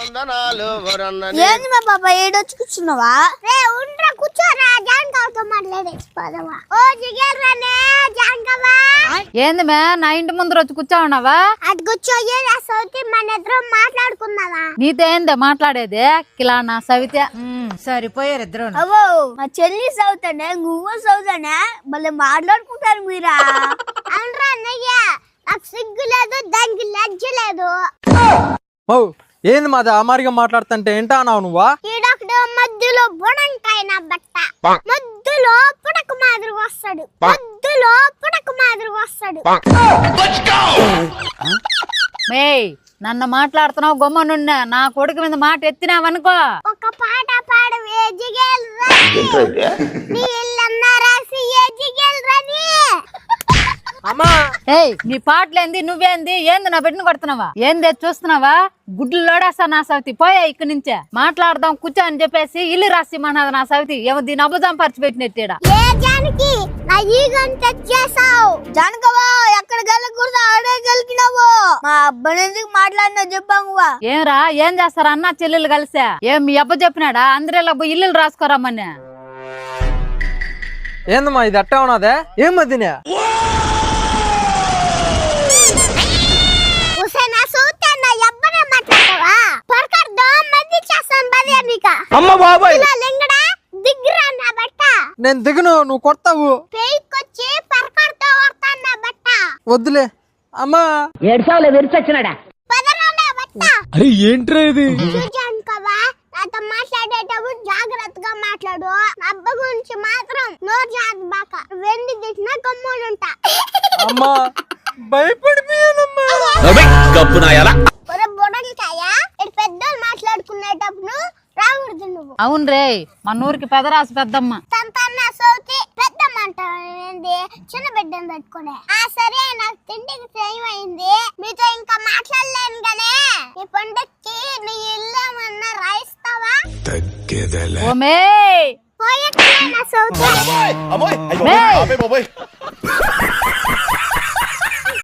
ఏంది మా పాప ఏడొచ్చి కూర్చున్నావా? రే ఉండ్రా కూర్చోరా, జాన్కావతో మాట్లాడేసిపోదావా? ఓ జిగేర్రానే జాన్కావా. ఏంది మే నా ఇంటి ముందర వచ్చి కూర్చోన్నావా? అటు కూర్చోయే సౌతి మన ఇద్దరం మాట్లాడుకుందావా? నీతో ఏందే మాట్లాడేది? కిలానా సవిత సరిపోయారు ఇద్దరు. అవో మా చెల్లి సౌతానే నువ్వు సౌతానే మళ్ళీ మాట్లాడుకుంటారు మీరా? అనరా అన్నయ్య, నాకు సిగ్గు లేదు, దానికి లజ్జ లేదు. ఏంది మాది అమారిగా మాట్లాడుతుంటే ఏంటా అన్నావు నువ్వా? ఈడొకడు మధ్యలో బుడంకాయ నా బట్ట, మధ్యలో పుడక మాదిరి వస్తాడు, మధ్యలో పుడక మాదిరి వస్తాడు. మే నన్ను మాట్లాడుతున్నావు గొమ్మనున్నా, నా కొడుకు మీద మాట ఎత్తినావనుకో ఒక పాట పాడవే జిగేల్ నీ ఇల్లన్నా రాసి ఏ జిగేల్ రని. అమ్మా ఏయ్ నీ పాటలేంది నువ్వేంది? ఏంది నా బిడ్డను కొడుతున్నావా? ఏంది చూస్తున్నావా? గుడ్లు లోడేస్తా నా సవితి, పోయా ఇక్కడి నుంచే. మాట్లాడదాం కూర్చో అని చెప్పేసి ఇల్లు రాసి మనది నా సవితి. ఏమో దీని అబుదాం పరిచిపెట్టినట్టేడా. ఏ జానకి నా ఈగని తెచ్చేసావు. జానకవా ఎక్కడ గెలకూడదు ఆడే గెలికినావు. మా అబ్బాయి ఎందుకు మాట్లాడినా చెప్పామువా? ఏమరా ఏం చేస్తారా అన్న చెల్లెలు కలిసా? ఏం మీ అబ్బ చెప్పినాడా అందరిలో ఇల్లు రాసుకోరమ్మని? ఏందమ్మా ఇది అట్టా ఉన్నదే? ఏం మధ్యనే నేను దిగను, నువ్వు కొడతావు. వద్దులే అమ్మా. ఏడ్చావులే విరిచొచ్చినాడా? అరే ఏంట్రా ఇది? నాతో మాట్లాడేటప్పుడు జాగ్రత్తగా మాట్లాడు. అబ్బ గురించి మాత్రం నోరు జాగ్రత్త బాక. వెండి తిట్టినా గమ్మునుంటా. అమ్మా భయపడిపోయానమ్మా. బుడకాయ పెద్దోళ్ళు మాట్లాడుకునేటప్పుడు రాకూడదు నువ్వు. అవును రే, మన ఊరికి పెదరాసు పెద్దమ్మ. తన సౌతి పెద్దమ్మ అంటావేంది? చిన్న బిడ్డను పెట్టుకునే. సరే నాకు తిండికి టైం అయింది, మీతో ఇంకా మాట్లాడలేను గానే. ఈ పండుగకి నీ ఇల్లు ఏమన్నా రాయిస్తావా? ఓమే పోయే సౌతి.